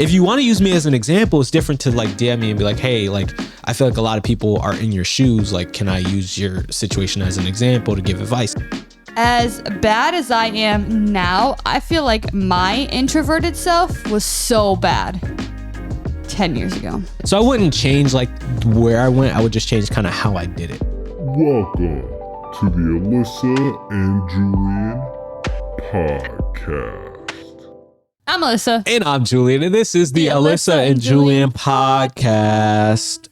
If you want to use me as an example, it's different to like DM me and be like, hey, like, I feel like a lot of people are in your shoes. Like, can I use your situation as an example to give advice? As bad as I am now, I feel like my introverted self was so bad 10 years ago. So I wouldn't change like where I went. I would just change kind of how I did it. Welcome to the Alyssa and Julian Podcast. I'm Alyssa. And I'm Julian, and this is the Alyssa and Julian Podcast.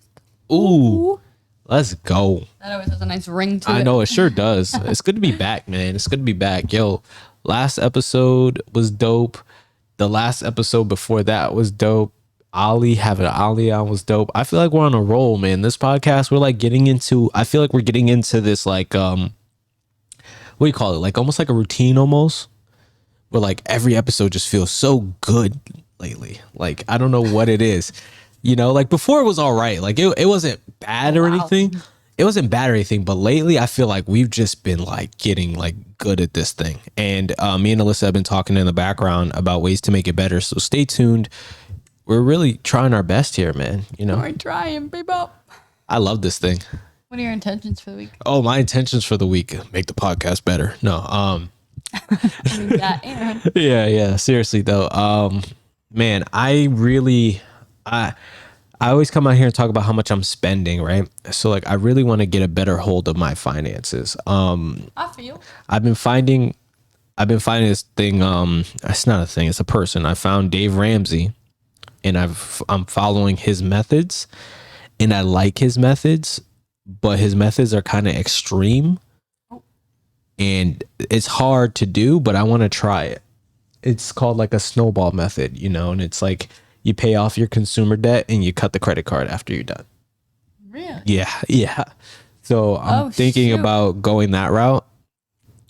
Ooh, let's go. That always has a nice ring to it. I know, it sure does. It's good to be back, man. It's good to be back. Yo, last episode was dope. The last episode before that was dope. Having Ali on was dope. I feel like we're on a roll, man. This podcast, we're like I feel like we're getting into this like, what do you call it? Like almost like a routine almost. But like every episode just feels so good lately. Like, I don't know what it is. You know, like before it was all right. Like it wasn't bad or anything. It wasn't bad or anything. But lately I feel like we've just been like getting like good at this thing. And me and Alyssa have been talking in the background about ways to make it better. So stay tuned. We're really trying our best here, man. You know, We're trying, people. I love this thing. What are your intentions for the week? Oh, my intentions for the week, make the podcast better. No, I mean, that and yeah. Seriously though, man, I always come out here and talk about how much I'm spending, right? So like, I really want to get a better hold of my finances. I feel. I've been finding this thing. It's not a thing. It's a person. I found Dave Ramsey, and I'm following his methods, and I like his methods, but his methods are kind of extreme. And it's hard to do, but I want to try it. It's called like a snowball method, you know, and it's like you pay off your consumer debt and you cut the credit card after you're done. Really? Yeah. So I'm thinking about going that route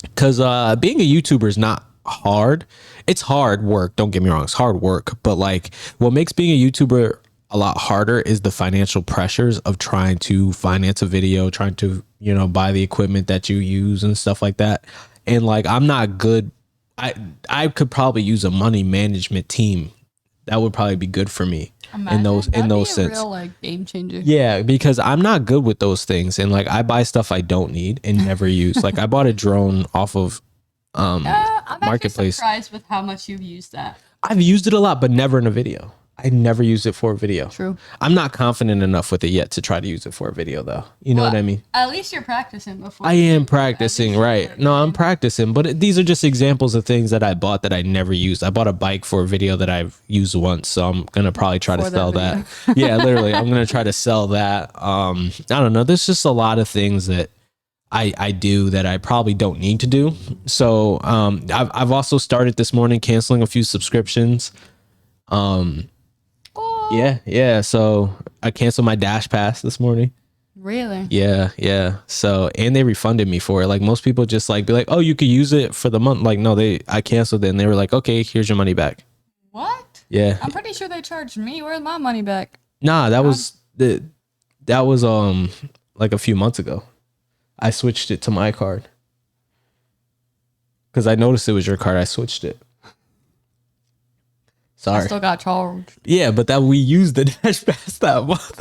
because being a YouTuber is not hard. It's hard work. Don't get me wrong. It's hard work. But like what makes being a YouTuber a lot harder is the financial pressures of trying to finance a video, trying to, you know, buy the equipment that you use and stuff like that. And like, I'm not good. I could probably use a money management team. That would probably be good for me. Imagine. in those sense. Real like game changer. Yeah, because I'm not good with those things. And like, I buy stuff I don't need and never use. Like I bought a drone off of I'm Marketplace. surprised with how much you've used that. I've used it a lot, but never in a video. I never used it for a video. True. I'm not confident enough with it yet to try to use it for a video though. You know what I mean? At least you're practicing before. I am practicing, right? No, I'm practicing, but these are just examples of things that I bought that I never used. I bought a bike for a video that I've used once, so I'm gonna probably try to sell that. Yeah, literally, I'm gonna try to sell that. I don't know. There's just a lot of things that I do that I probably don't need to do. So I've also started this morning canceling a few subscriptions. Yeah. So I canceled my Dash Pass this morning. Really? Yeah. So, and they refunded me for it. Like most people just like be like, oh, you could use it for the month. Like, no, I canceled it and they were like, okay, here's your money back. What? Yeah. I'm pretty sure they charged me. Where's my money back? Nah, that was like a few months ago. I switched it to my card. Cause I noticed it was your card. I switched it. Sorry. I still got charged. Yeah, but that we used the Dash Pass that month.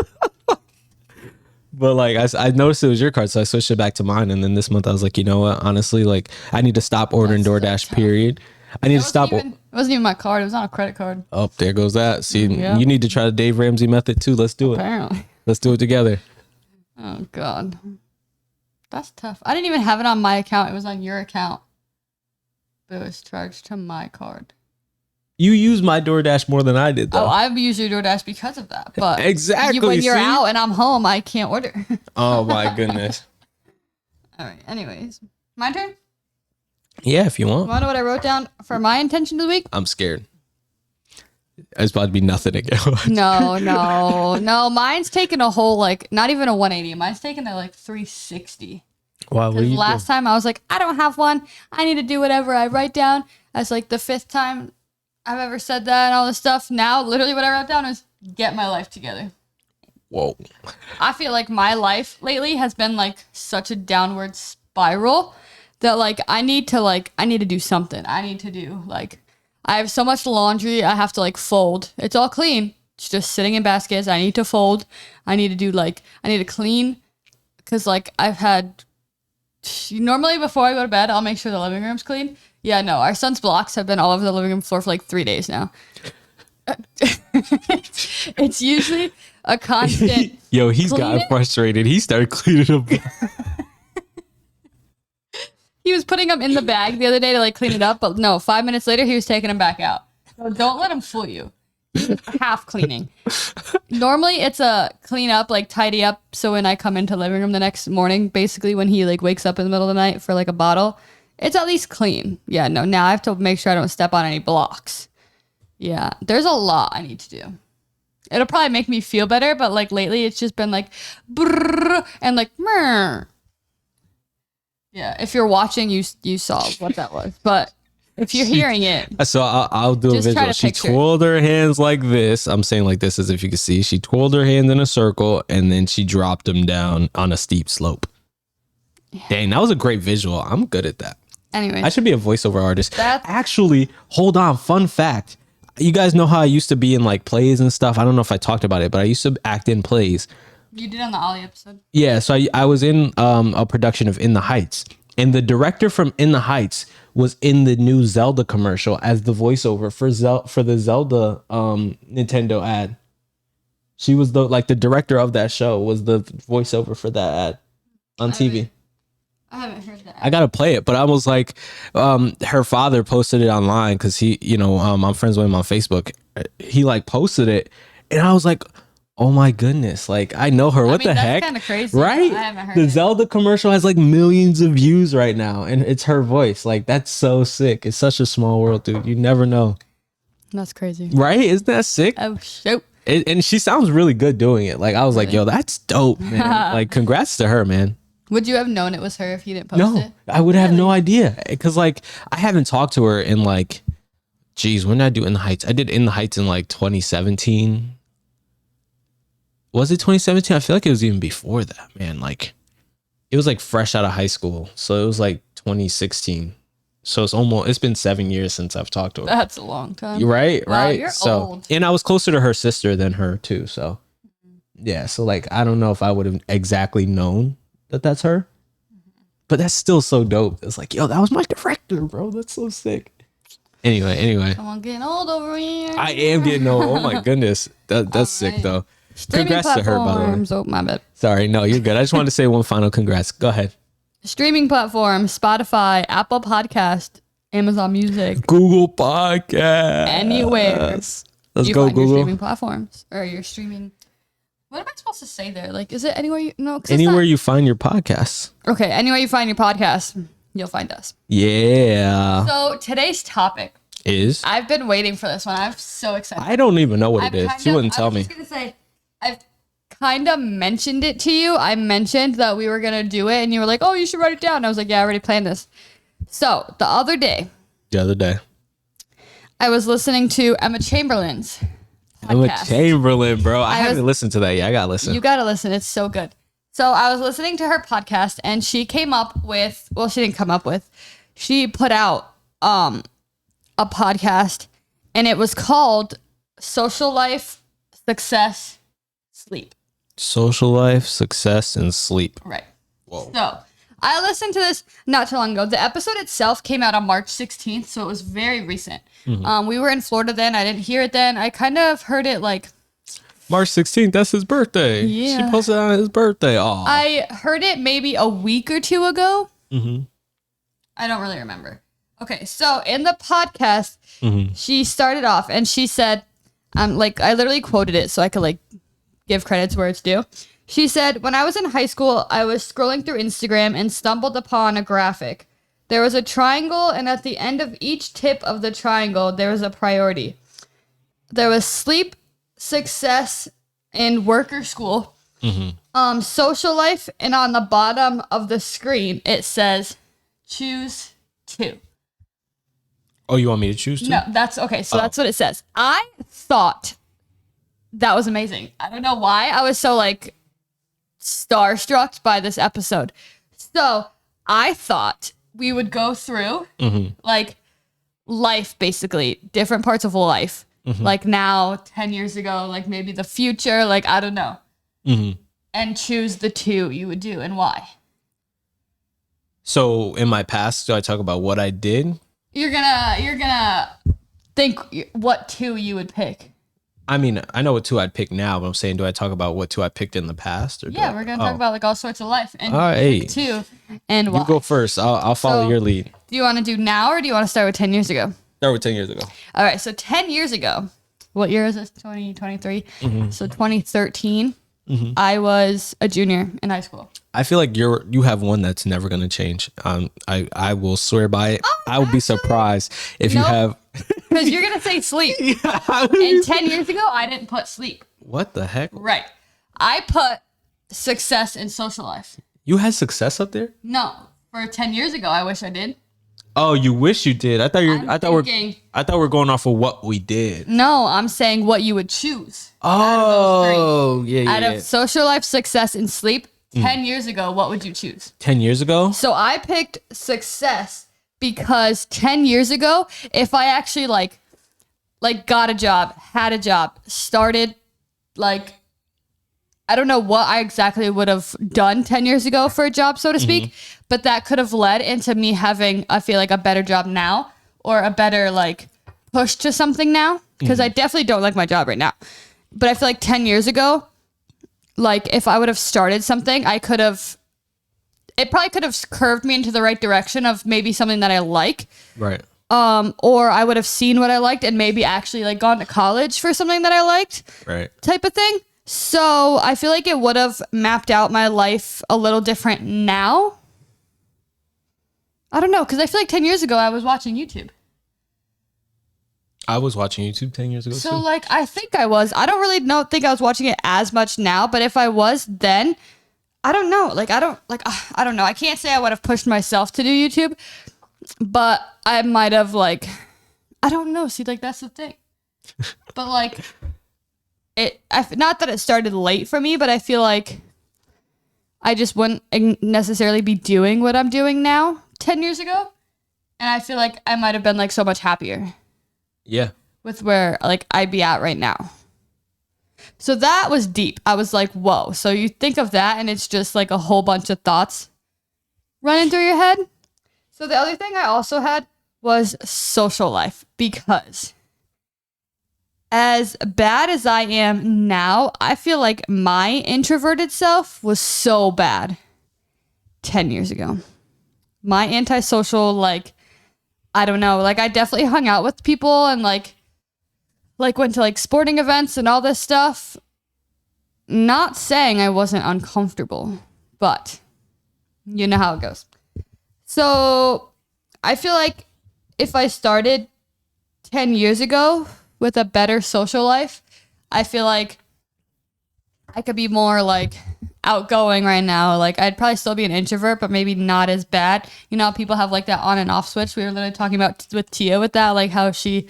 But like I noticed it was your card, so I switched it back to mine. And then this month I was like, you know what? Honestly, like I need to stop ordering DoorDash. Period. I need to stop. It wasn't even my card. It was on a credit card. Oh, there goes that. See, Yeah. You need to try the Dave Ramsey method too. Let's do it. Apparently. Let's do it together. Oh God, that's tough. I didn't even have it on my account. It was on your account, but it was charged to my card. You use my DoorDash more than I did, though. Oh, I've used your DoorDash because of that. But exactly. when you're see? out and I'm home, I can't order. Oh my goodness. All right. Anyways, my turn. Yeah, if you You want. want to know what I wrote down for my intention of the week? I'm scared. It's about to be nothing again. No. Mine's taking a whole like not even a 180. Mine's taking a like 360. Wow. Because last time I was like, I don't have one. I need to do whatever I write down. That's like the 5th time I've ever said that and all this stuff. Now, literally what I wrote down is get my life together. Whoa. I feel like my life lately has been like such a downward spiral that like I need to do something. I have so much laundry I have to like fold. It's all clean. It's just sitting in baskets. I need to fold. I need to clean because like I've had normally before I go to bed, I'll make sure the living room's clean. Yeah, no, our son's blocks have been all over the living room floor for like 3 days now. It's usually a constant. Yo, he's gotten frustrated. He started cleaning them. He was putting them in the bag the other day to like clean it up, but no, 5 minutes later he was taking them back out. So don't let him fool you. Half cleaning. Normally it's a clean up, like tidy up. So when I come into the living room the next morning, basically when he like wakes up in the middle of the night for like a bottle, it's at least clean. Yeah, no, now I have to make sure I don't step on any blocks. Yeah, there's a lot I need to do. It'll probably make me feel better, but like lately it's just been like brrr and like mrr. Yeah, if you're watching, you saw what that was. But if you're hearing it, so I'll do a visual. She twirled her hands like this. I'm saying like this as if you can see. She twirled her hands in a circle and then she dropped them down on a steep slope. Yeah. Dang, that was a great visual. I'm good at that. Anyway, I should be a voiceover artist. Actually, hold on. Fun fact. You guys know how I used to be in like plays and stuff. I don't know if I talked about it, but I used to act in plays. You did on the Ollie episode. Yeah, so I was in a production of In the Heights, and the director from In the Heights was in the new Zelda commercial as the voiceover for the Zelda Nintendo ad. She was the director of that show was the voiceover for that ad on TV. I haven't heard that. I gotta play it, but I was like, her father posted it online because he, I'm friends with him on Facebook. He like posted it, and I was like, oh my goodness, like I know her. What the heck? That's kind of crazy, right? I haven't heard the it. Zelda commercial has like millions of views right now, and it's her voice. Like that's so sick. It's such a small world, dude. You never know. That's crazy, right? Isn't that sick? Oh shoot! And she sounds really good doing it. Like I was like, yo, that's dope, man. Like congrats to her, man. Would you have known it was her if you didn't post it? No, I would have no idea. Because, like, I haven't talked to her in, like, geez, when did I do In the Heights? I did In the Heights in, like, 2017. Was it 2017? I feel like it was even before that, man. Like, it was, like, fresh out of high school. So it was, like, 2016. So it's been 7 years since I've talked to her. That's a long time. Right, wow, right. You're so, old. And I was closer to her sister than her, too. So, yeah. So, like, I don't know if I would have exactly known that's her, but that's still so dope. It's like, yo, that was my director, bro. That's so sick. Anyway, I'm getting old over here. I am getting old. Oh my goodness, that's sick though. Congrats to her, by the way. Oh, my bad. Sorry, no, you're good. I just wanted to say one final congrats. Go ahead. Streaming platforms: Spotify, Apple Podcast, Amazon Music, Google Podcast, anywhere. Let's you go, find Google. Your streaming platforms or your streaming. What am I supposed to say there? Like, is it anywhere you no? Anywhere you find your podcasts. Okay, anywhere you find your podcast, you'll find us. Yeah. So today's topic is. I've been waiting for this one. I'm so excited. I don't even know what it is. You wouldn't tell me. I was just gonna say, I've kind of mentioned it to you. I mentioned that we were gonna do it, and you were like, "Oh, you should write it down." And I was like, "Yeah, I already planned this." So the other day, I was listening to Emma Chamberlain's podcast. Emma Chamberlain, bro. I haven't listened to that yet. I gotta listen. You gotta listen. It's so good. So I was listening to her podcast, and she came up with. Well, she didn't come up with. She put out a podcast, and it was called "Social Life, Success, Sleep." Social life, success, and sleep. Right. Whoa. So I listened to this not too long ago. The episode itself came out on March 16th, so it was very recent. Mm-hmm. We were in Florida then. I didn't hear it then. I kind of heard it like March 16th. That's his birthday. Yeah. She posted on his birthday. Oh. I heard it maybe a week or two ago. Mm-hmm. I don't really remember. Okay, so in the podcast, she started off and she said, I literally quoted it so I could like give credits where it's due. She said, "When I was in high school, I was scrolling through Instagram and stumbled upon a graphic. There was a triangle, and at the end of each tip of the triangle, there was a priority. There was sleep, success, and work or school, social life, and on the bottom of the screen, it says, choose two." Oh, you want me to choose two? No, that's okay. So that's what it says. I thought that was amazing. I don't know why I was so like starstruck by this episode. So I thought we would go through like life, basically, different parts of life. Like now, 10 years ago, like maybe the future, like I don't know. And choose the 2 you would do and why. So in my past, do I talk about what I did? You're gonna think what 2 you would pick. I mean, I know what 2 I'd pick now, but I'm saying, do I talk about what 2 I picked in the past? Or Yeah, we're gonna talk about like all sorts of life and all right. pick 2 and why. You go first. I'll follow So, your lead. Do you want to do now or do you want to start with 10 years ago? Start with 10 years ago. All right, so 10 years ago, what year is this? 2023. So 2013, I was a junior in high school. I feel like you have one that's never gonna change. I will swear by it. I would be surprised if you Nope. have. Because you're gonna say sleep. And 10 years ago, I didn't put sleep. What the heck? Right. I put success in social life. You had success up there? No, for 10 years ago, I wish I did. Oh, you wish you did. I thought thinking- we're going off of what we did. No, I'm saying what you would choose. Oh, yeah. Out of social life, success, and sleep, 10 years ago, what would you choose? 10 years ago? So I picked success because 10 years ago, if I actually like got a job, had a job, started like, I don't know what I exactly would have done 10 years ago for a job, so to speak, but that could have led into me having, I feel like, a better job now or a better like push to something now. Because I definitely don't like my job right now. But I feel like 10 years ago, like if I would have started something, it probably could have curved me into the right direction of maybe something that I like. Right. Or I would have seen what I liked and maybe actually like gone to college for something that I liked. Right. Type of thing. So I feel like it would have mapped out my life a little different now. I don't know, because I feel like 10 years ago I was watching YouTube. I was watching YouTube 10 years ago So too. like I think I was. I don't really think I was watching it as much now, but if I was then, I don't know. I don't know. I can't say I would have pushed myself to do YouTube, but I might have like, I don't know. See, like that's the thing. But like not that it started late for me, but I feel like I just wouldn't necessarily be doing what I'm doing now 10 years ago. And I feel like I might have been like so much happier. Yeah. With where like I'd be at right now. So that was deep. I was like, whoa. So you think of that and it's just like a whole bunch of thoughts running through your head. So the other thing I also had was social life, because as bad as I am now, I feel like my introverted self was so bad 10 years ago. My antisocial, like, I don't know, like I definitely hung out with people and like went to like sporting events and all this stuff. Not saying I wasn't uncomfortable, but you know how it goes. So I feel like if I started 10 years ago with a better social life, I feel like I could be more like outgoing right now. Like I'd probably still be an introvert, but maybe not as bad. You know how people have like that on and off switch? We were literally talking about with Tia with that, like how she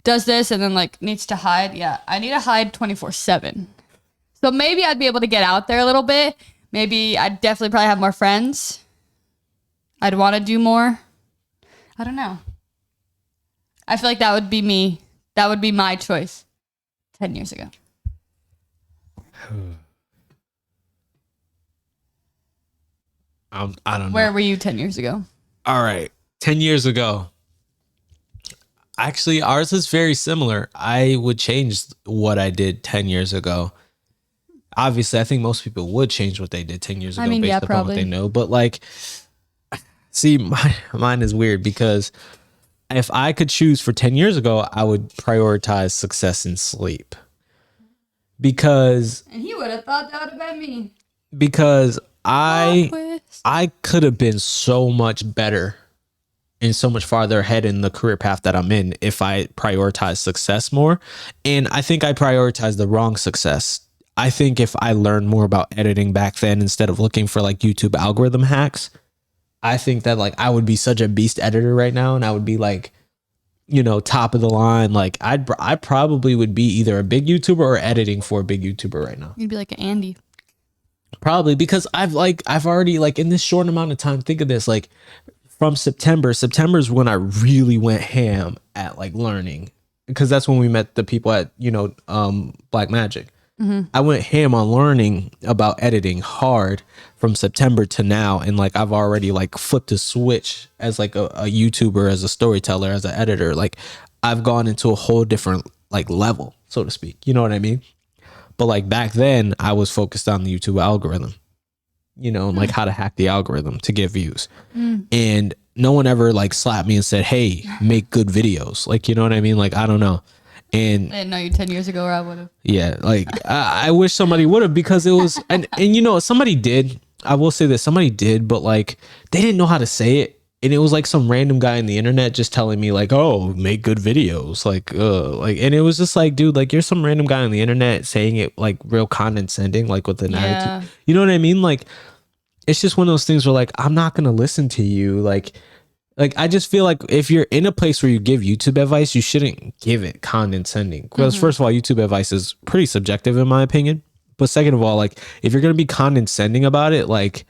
does this and then like needs to hide. Yeah, I need to hide 24/7. So maybe I'd be able to get out there a little bit. Maybe I'd definitely probably have more friends. I'd want to do more. I don't know. I feel like that would be me. That would be my choice 10 years ago. I don't know. Where were you 10 years ago? All right. 10 years ago. Actually, ours is very similar. I would change what I did 10 years ago. Obviously, I think most people would change what they did 10 years ago based upon probably. what they know. But like, see, mine is weird because if I could choose for 10 years ago, I would prioritize success and sleep. Because And he would have thought that would have been me. because Twist. I could have been so much better and so much farther ahead in the career path that I'm in if I prioritize success more. And I think I prioritized the wrong success. I think if I learned more about editing back then instead of looking for like YouTube algorithm hacks, I think that like I would be such a beast editor right now and I would be like, you know, top of the line. Like I probably would be either a big YouTuber or editing for a big YouTuber right now. You'd be like an Andy. Probably because I've already like in this short amount of time, think of this, like from September is when I really went ham at like learning, because that's when we met the people at, Black Magic. I went ham on learning about editing hard from September to now. And like, I've already like flipped a switch as like a YouTuber, as a storyteller, as an editor. Like I've gone into a whole different like level, so to speak. You know what I mean? But like back then I was focused on the YouTube algorithm, and like how to hack the algorithm to get views. And no one ever like slapped me and said, hey, make good videos. Like, you know what I mean? Like, I don't know. And I didn't know you 10 years ago, or I would have. Yeah, like I wish somebody would have, because it was, and somebody did. I will say that somebody did, but like they didn't know how to say it, and it was like some random guy on the internet just telling me like, "Oh, make good videos," like, and it was just like, dude, like you're some random guy on the internet saying it like real condescending, like with an attitude. You know what I mean? Like it's just one of those things where like I'm not gonna listen to you, Like, I just feel like if you're in a place where you give YouTube advice, you shouldn't give it condescending. Because first of all, YouTube advice is pretty subjective in my opinion. But second of all, like if you're going to be condescending about it, like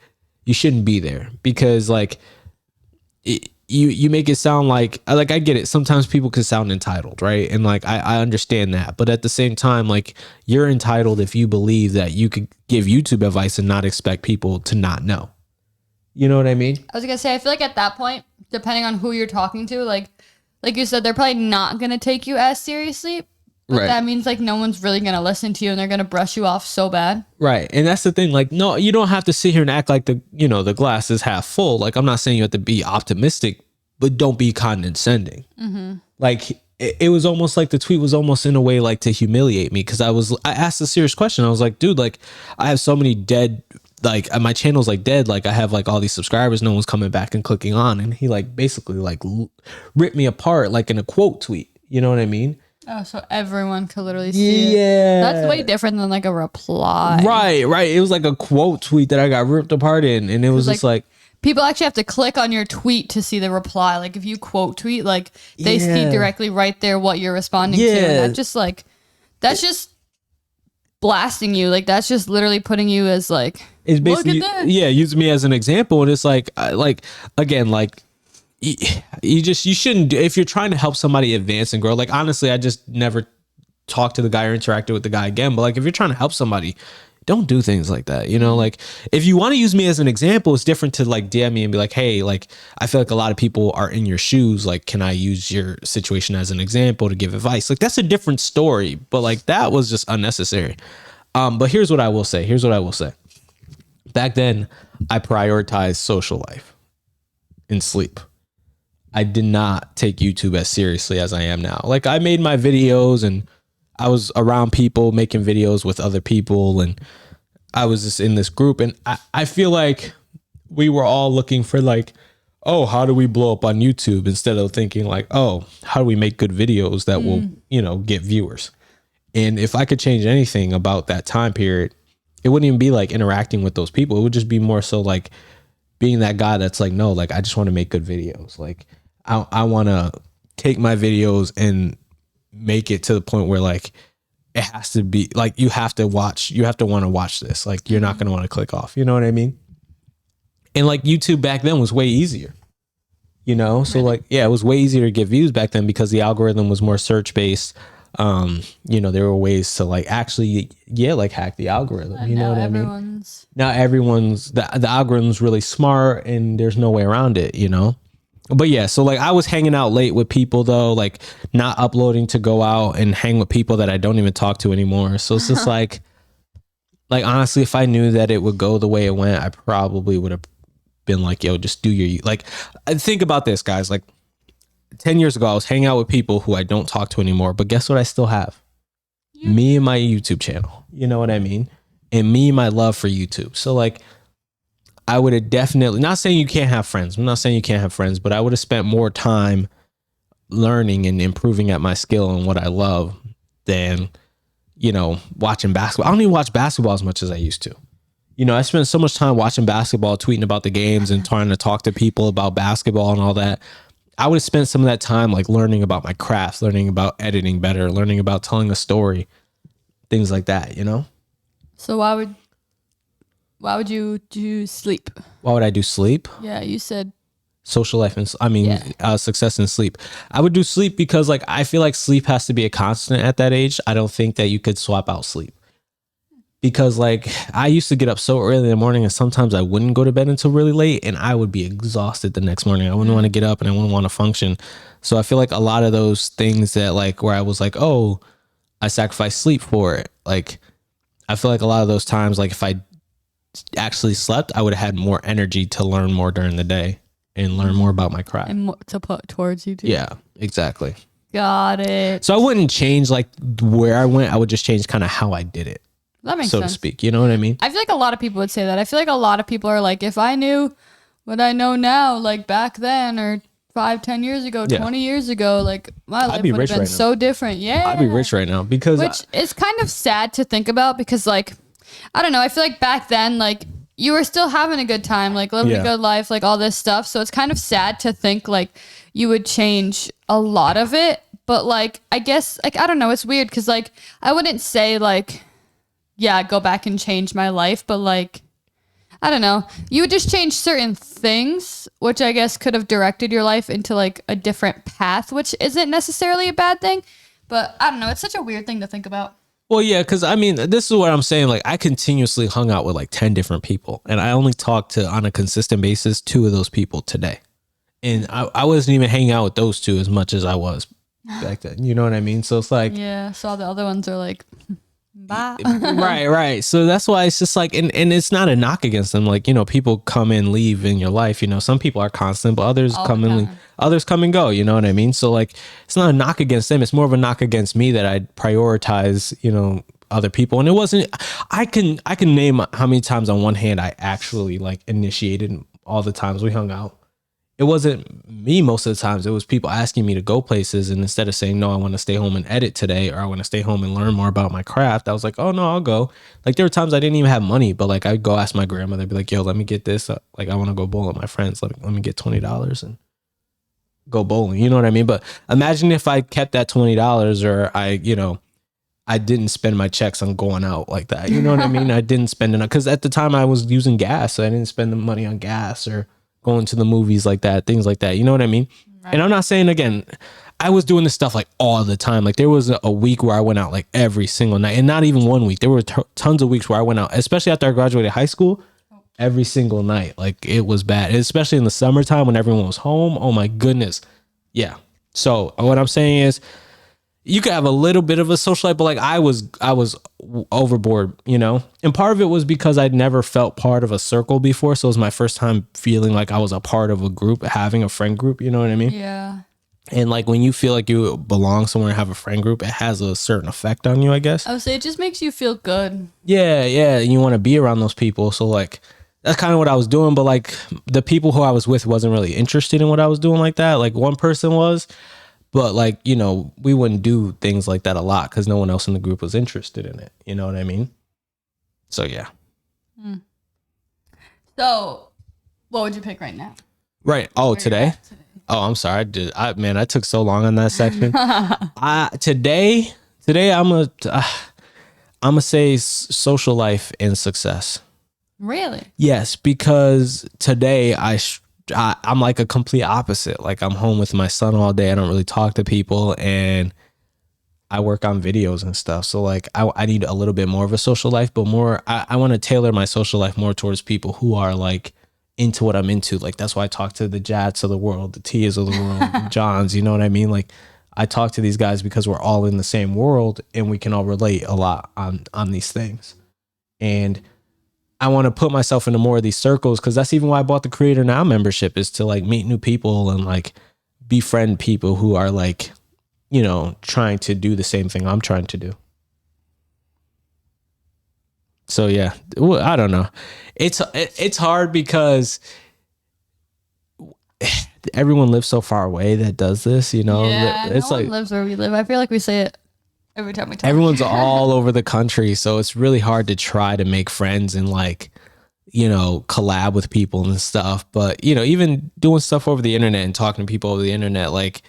you shouldn't be there, because like you make it sound like I get it. Sometimes people can sound entitled, right? And like, I understand that. But at the same time, like you're entitled if you believe that you could give YouTube advice and not expect people to not know. You know what I mean? I was going to say, I feel like at that point, depending on who you're talking to, like you said, they're probably not going to take you as seriously. But that means like no one's really going to listen to you, and they're going to brush you off so bad. Right. And that's the thing. Like, no, you don't have to sit here and act like the glass is half full. Like, I'm not saying you have to be optimistic, but don't be condescending. Like it was almost like the tweet was almost in a way like to humiliate me, because I asked a serious question. I was like, dude, like I have so many dead, like my channel's like dead, like I have like all these subscribers, no one's coming back and clicking on. And he like basically like ripped me apart like in a quote tweet. You know what I mean? Oh, so everyone could literally see it. Yeah, that's way different than like a reply. Right. It was like a quote tweet that I got ripped apart in, and it was just like people actually have to click on your tweet to see the reply. Like if you quote tweet, like they see directly right there what you're responding to. And that's just blasting you. Like that's just literally putting you as like, it's basically, using me as an example. And it's like again, like you shouldn't do, if you're trying to help somebody advance and grow. Like honestly, I just never talked to the guy or interacted with the guy again. But like if you're trying to help somebody, don't do things like that. Like if you want to use me as an example, it's different to like DM me and be like, hey, like I feel like a lot of people are in your shoes. Like, can I use your situation as an example to give advice? Like that's a different story. But like that was just unnecessary. But here's what I will say. Back then, I prioritized social life and sleep. I did not take YouTube as seriously as I am now. Like I made my videos and I was around people making videos with other people, and I was just in this group, and I feel like we were all looking for like, oh, how do we blow up on YouTube, instead of thinking like, oh, how do we make good videos that will, get viewers. And if I could change anything about that time period, it wouldn't even be like interacting with those people. It would just be more so like being that guy that's like, no, like I just want to make good videos. Like I want to take my videos and make it to the point where like it has to be like you have to want to watch this. Like you're not going to want to click off. You know what I mean? And like YouTube back then was way easier. So like, yeah, it was way easier to get views back then because the algorithm was more search based. There were ways to like actually, like hack the algorithm. You know what I mean? Now everyone's the algorithm's really smart, and there's no way around it, But yeah, so like I was hanging out late with people though, like not uploading to go out and hang with people that I don't even talk to anymore. So it's just like honestly, if I knew that it would go the way it went, I probably would have been like, yo, just do your, like, think about this, guys. Like 10 years ago, I was hanging out with people who I don't talk to anymore, but guess what I still have? Me and my YouTube channel. You know what I mean? And me and my love for YouTube. So like, I would have definitely, not saying you can't have friends. I'm not saying you can't have friends, but I would have spent more time learning and improving at my skill and what I love than, watching basketball. I don't even watch basketball as much as I used to. I spent so much time watching basketball, tweeting about the games and trying to talk to people about basketball and all that. I would have spent some of that time like learning about my craft, learning about editing better, learning about telling a story, things like that, So why would you do sleep? Why would I do sleep? Yeah, you said social life and success and sleep. I would do sleep because like I feel like sleep has to be a constant at that age. I don't think that you could swap out sleep. Because like I used to get up so early in the morning and sometimes I wouldn't go to bed until really late and I would be exhausted the next morning. I wouldn't want to get up and I wouldn't want to function. So I feel like a lot of those things that like where I was like, oh, I sacrificed sleep for it. Like I feel like a lot of those times, like if I actually slept, I would have had more energy to learn more during the day and learn more about my craft. And to put towards you too. Yeah, exactly. Got it. So I wouldn't change like where I went. I would just change kind of how I did it. That makes so sense. to speak. You know what I mean? I feel like a lot of people would say that. I feel like a lot of people are like, if I knew what I know now, like back then or 5-10 years ago, 20 years ago, like my life would have been so different. Yeah. I'd be rich right now because which is kind of sad to think about because like, I don't know. I feel like back then, like you were still having a good time, like living a good life, like all this stuff. So it's kind of sad to think like you would change a lot of it. But like, I guess, like, I don't know. It's weird because like, I wouldn't say like, yeah, go back and change my life. But like, I don't know. You would just change certain things, which I guess could have directed your life into like a different path, which isn't necessarily a bad thing. But I don't know. It's such a weird thing to think about. Well, yeah, because I mean, this is what I'm saying. Like, I continuously hung out with like 10 different people, and I only talked to on a consistent basis 2 of those people today. And I wasn't even hanging out with those 2 as much as I was back then. You know what I mean? So it's like, yeah. So all the other ones are like, bye. right. So that's why it's just like, and it's not a knock against them. Like, you know, people come and leave in your life. You know, some people are constant, but others come and leave. Others come and go. You know what I mean? So like, it's not a knock against them. It's more of a knock against me that I prioritize, you know, other people. And it wasn't. I can name how many times on one hand I actually like initiated all the times we hung out. It wasn't me most of the times. It was people asking me to go places. And instead of saying, no, I want to stay home and edit today, or I want to stay home and learn more about my craft, I was like, oh, no, I'll go. Like there were times I didn't even have money, but like I'd go ask my grandmother, be like, yo, let me get this. Like I want to go bowling with my friends. Let me get $20 and go bowling. You know what I mean? But imagine if I kept that $20 or I didn't spend my checks on going out like that. You know what I mean? I didn't spend it because at the time I was using gas. So I didn't spend the money on gas or going to the movies like that, things like that. You know what I mean? Right. And I'm not saying, again, I was doing this stuff like all the time. Like there was a week where I went out like every single night, and not even one week. There were tons of weeks where I went out, especially after I graduated high school, every single night. Like it was bad, especially in the summertime when everyone was home. Oh my goodness. Yeah. So what I'm saying is you could have a little bit of a social life, but like I was overboard, you know? And part of it was because I'd never felt part of a circle before. So it was my first time feeling like I was a part of a group, having a friend group, you know what I mean? Yeah. And like when you feel like you belong somewhere and have a friend group, it has a certain effect on you, I guess. I would say it just makes you feel good. Yeah. You want to be around those people. So like, that's kind of what I was doing. But like the people who I was with wasn't really interested in what I was doing like that. Like one person was. But like, you know, we wouldn't do things like that a lot because no one else in the group was interested in it. You know what I mean? So, yeah. So, what would you pick right now? Right. Oh, today? Oh, I'm sorry. I took so long on that section. Today, I'm gonna say social life and success. Really? Yes, because today I'm like a complete opposite. Like I'm home with my son all day. I don't really talk to people and I work on videos and stuff. So like I need a little bit more of a social life, but more, I want to tailor my social life more towards people who are like into what I'm into. Like that's why I talk to the Jats of the world, the Tias of the world, the Johns, you know what I mean? Like I talk to these guys because we're all in the same world and we can all relate a lot on these things. And I want to put myself into more of these circles because that's even why I bought the Creator Now membership, is to like meet new people and like befriend people who are like, you know, trying to do the same thing I'm trying to do. So yeah, I don't know. It's hard because everyone lives so far away that does this, you know. Yeah, it's no like one lives where we live. I feel like we say it every time we talk. Everyone's all over the country, so it's really hard to try to make friends and like, you know, collab with people and stuff. But, you know, even doing stuff over the internet and talking to people over the internet, like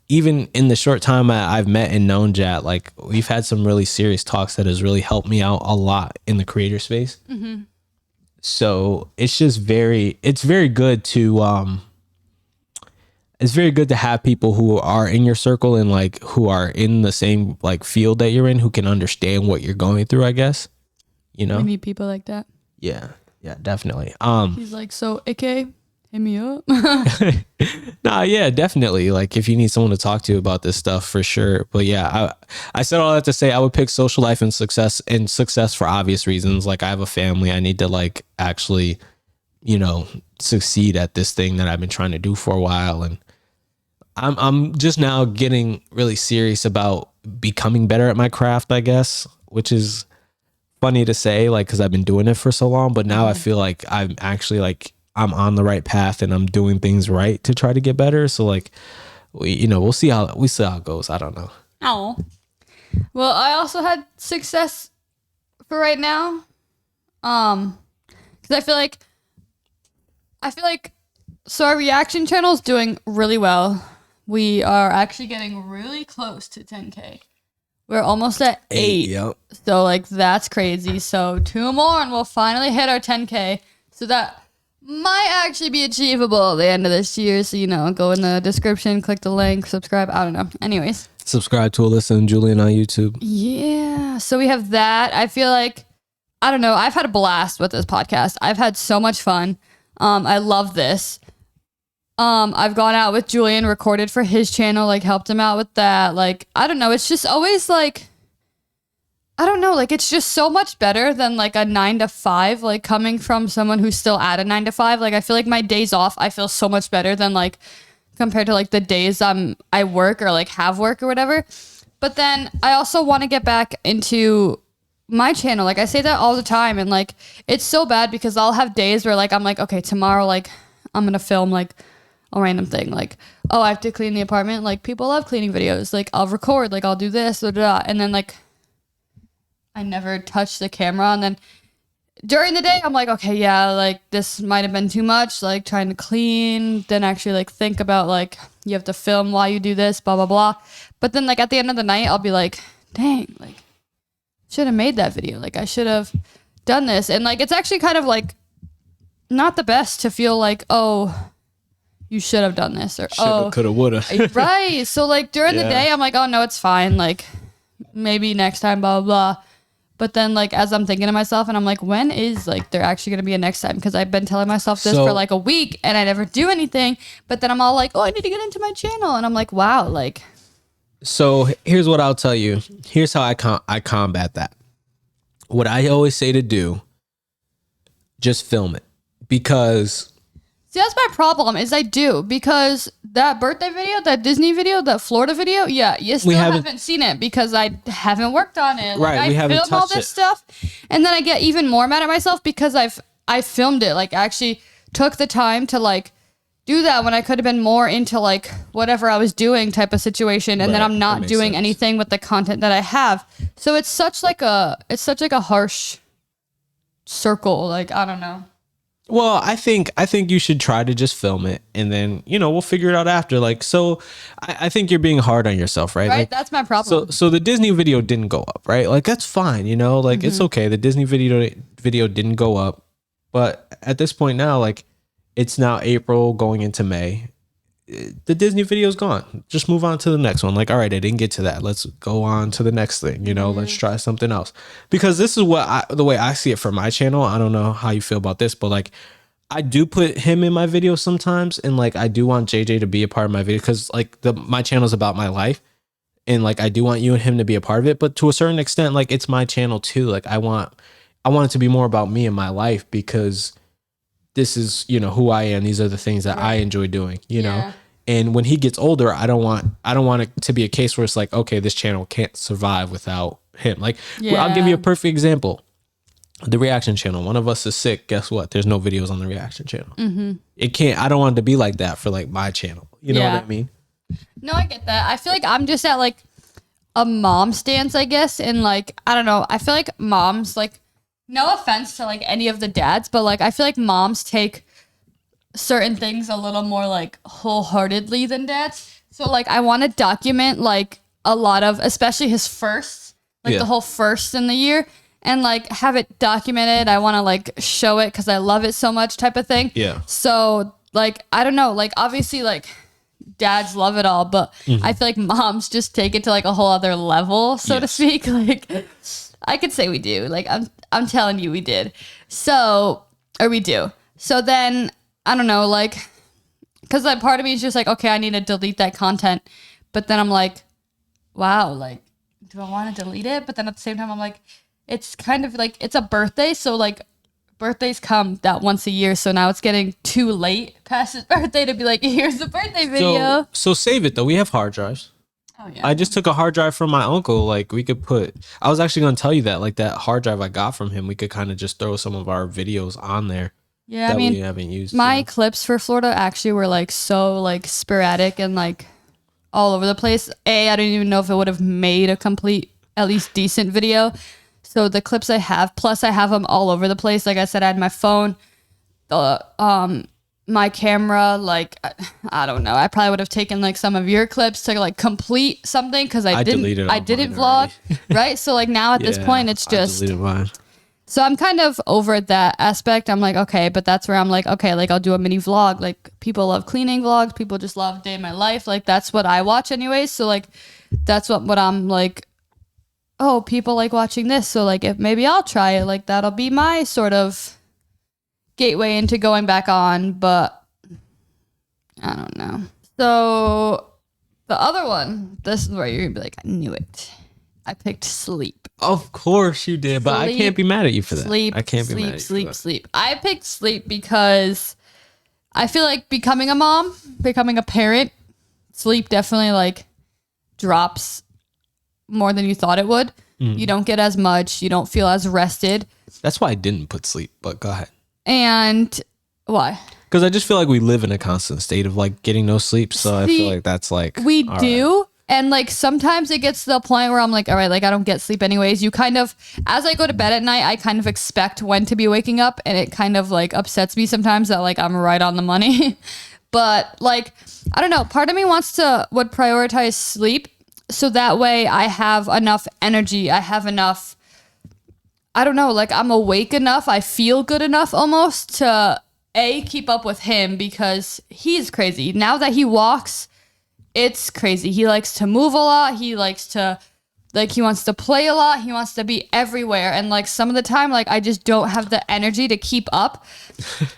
even in the short time I've met and known Jat, like we've had some really serious talks that has really helped me out a lot in the creator space. Mm-hmm. So it's just very good to it's very good to have people who are in your circle and like who are in the same like field that you're in, who can understand what you're going through, I guess. You know? We need people like that. Yeah, definitely. He's like, so AK, hit me up. Nah, yeah, definitely. Like if you need someone to talk to about this stuff, for sure. But yeah, I said all that to say I would pick social life and success for obvious reasons. Like I have a family. I need to like actually, you know, succeed at this thing that I've been trying to do for a while. And I'm just now getting really serious about becoming better at my craft, I guess, which is funny to say, like, because I've been doing it for so long. But now I feel like I'm actually like, I'm on the right path and I'm doing things right to try to get better. So like, we'll see how it goes. I don't know. Oh, well, I also had success for right now. Because I feel like so our reaction channel is doing really well. We are actually getting really close to 10K. We're almost at 8. Yep. So like that's crazy. So 2 more and we'll finally hit our 10K. So that might actually be achievable at the end of this year. So, go in the description, click the link, subscribe. I don't know. Anyways. Subscribe to Alyssa and Julian on YouTube. Yeah. So we have that. I feel like, I don't know. I've had a blast with this podcast. I've had so much fun. I love this. I've gone out with Julian, recorded for his channel, like helped him out with that. Like, I don't know. It's just always like, I don't know, like it's just so much better than like a 9 to 5, like coming from someone who's still at a 9 to 5. Like I feel like my days off, I feel so much better than like compared to like the days I work or like have work or whatever. But then I also want to get back into my channel. Like I say that all the time, and like it's so bad because I'll have days where like I'm like, okay, tomorrow like I'm gonna film like a random thing, like, oh, I have to clean the apartment. Like people love cleaning videos. Like I'll record, like I'll do this, blah, blah, blah. And then like I never touch the camera. And then during the day, I'm like, okay, yeah, like this might have been too much, like trying to clean, then actually like think about like, you have to film while you do this, blah, blah, blah. But then like at the end of the night, I'll be like, dang, like should have made that video. Like I should have done this. And like, it's actually kind of like not the best to feel like, oh, you should have done this, or shoulda, coulda, woulda. Right. So like during the day, I'm like, oh no, it's fine. Like maybe next time, blah, blah, blah. But then like as I'm thinking to myself, and I'm like, when is like there actually gonna be a next time? Because I've been telling myself this for like a week and I never do anything. But then I'm all like, oh, I need to get into my channel. And I'm like, wow, like. So here's what I'll tell you. Here's how I combat that. What I always say to do, just film it. Because see, that's my problem is I do, because that birthday video, that Disney video, that Florida video, yeah, you still haven't seen it because I haven't worked on it. Like, right, we haven't touched all this stuff, and then I get even more mad at myself because I filmed it, like actually took the time to like do that when I could have been more into like whatever I was doing type of situation, and then I'm not doing anything with the content that I have. So it's such like a harsh circle. Like I don't know. Well, I think you should try to just film it, and then we'll figure it out after. Like, so I think you're being hard on yourself, right? Right, like, that's my problem. So the Disney video didn't go up, right? Like that's fine, like it's okay. The Disney video didn't go up, but at this point now, like it's now April going into May. The Disney video is gone. Just move on to the next one. Like, all right, I didn't get to that. Let's go on to the next thing. Let's try something else. Because this is the way I see it for my channel. I don't know how you feel about this, but like, I do put him in my videos sometimes, and like, I do want JJ to be a part of my video because like my channel is about my life, and like I do want you and him to be a part of it. But to a certain extent, like it's my channel too. Like I want it to be more about me and my life because this is who I am. These are the things that I enjoy doing. You know. And when he gets older, I don't want it to be a case where it's like, okay, this channel can't survive without him. Like, I'll give you a perfect example. The reaction channel. One of us is sick. Guess what? There's no videos on the reaction channel. Mm-hmm. It can't. I don't want it to be like that for like my channel. You know what I mean? No, I get that. I feel like I'm just at like a mom stance, I guess. And like, I don't know. I feel like moms, like, no offense to like any of the dads, but like, I feel like moms take certain things a little more like wholeheartedly than dads. So like I want to document like a lot of, especially his firsts, like the whole first in the year, and like have it documented. I want to like show it because I love it so much type of thing. Yeah. So like, I don't know, like obviously like dads love it all, but I feel like moms just take it to like a whole other level, so to speak. Like I could say we do. Like I'm telling you we did. So, or we do. So then I don't know, like, because like part of me is just like, okay, I need to delete that content. But then I'm like, wow, like, do I want to delete it? But then at the same time, I'm like, it's kind of like, it's a birthday. So like birthdays come that once a year. So now it's getting too late past his birthday to be like, here's the birthday video. So save it though. We have hard drives. Oh yeah. I just took a hard drive from my uncle. Like we could I was actually going to tell you that, like that hard drive I got from him, we could kind of just throw some of our videos on there. Yeah, that I mean, we haven't used. My clips for Florida actually were like so like sporadic and like all over the place. I don't even know if it would have made a complete, at least decent video. So the clips I have, plus I have them all over the place. Like I said, I had my phone, my camera, like, I don't know. I probably would have taken like some of your clips to like complete something because I didn't vlog, right? So like now at this point, it's just, I deleted mine. So I'm kind of over that aspect. I'm like, okay, but that's where I'm like, okay, like I'll do a mini vlog. Like people love cleaning vlogs. People just love day in my life. Like that's what I watch anyways. So like, that's what I'm like, oh, people like watching this. So like if maybe I'll try it, like that'll be my sort of gateway into going back on, but I don't know. So the other one, this is where you're gonna be like, I knew it. I picked sleep. Of course you did, but I can't be mad at you for that. I can't be mad at you for that. Sleep. I picked sleep because I feel like becoming a mom, becoming a parent, sleep definitely like drops more than you thought it would. You don't get as much. You don't feel as rested. That's why I didn't put sleep, but go ahead. And why? Because I just feel like we live in a constant state of like getting no sleep. So I feel like that's like... We do. Right. And like sometimes it gets to the point where I'm like, all right, like I don't get sleep anyways. You kind of, as I go to bed at night, I kind of expect when to be waking up, and it kind of like upsets me sometimes that like I'm right on the money. But like, I don't know, part of me would prioritize sleep so that way I have enough energy. I have enough, I don't know, like I'm awake enough. I feel good enough almost to keep up with him because he's crazy. Now that he walks, it's crazy. He likes to move a lot. He likes to, like, he wants to play a lot. He wants to be everywhere. And, like, some of the time, like, I just don't have the energy to keep up.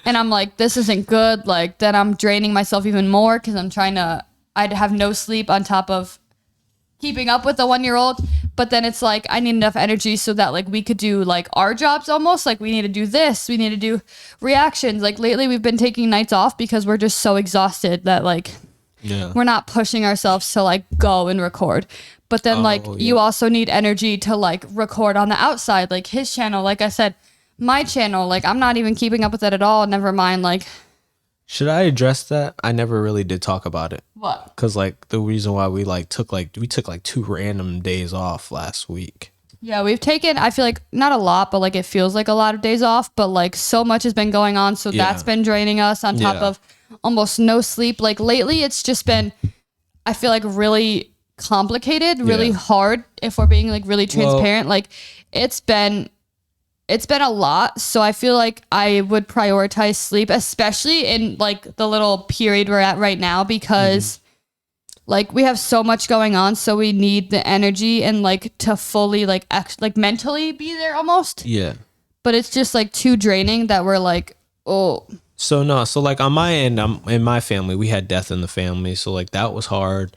And I'm like, this isn't good. Like, then I'm draining myself even more because I'd have no sleep on top of keeping up with the 1-year-old. But then it's like, I need enough energy so that, like, we could do, like, our jobs almost. Like, we need to do this. We need to do reactions. Like, lately we've been taking nights off because we're just so exhausted that, like... Yeah. We're not pushing ourselves to like go and record. But then you also need energy to like record on the outside, like his channel. Like I said, my channel, like I'm not even keeping up with it at all. Never mind. Like, should I address that? I never really did talk about it. What? Because like the reason why we took 2 random days off last week. Yeah, we've taken, I feel like not a lot, but like it feels like a lot of days off, but like so much has been going on. So that's been draining us on top of almost no sleep. Like lately it's just been, I feel like really complicated, really hard if we're being like really transparent. Like it's been a lot. So I feel like I would prioritize sleep, especially in like the little period we're at right now, because like we have so much going on. So we need the energy and like to fully like mentally be there almost. Yeah. But it's just like too draining that we're like, oh. So like on my end, in my family, we had death in the family. So like that was hard.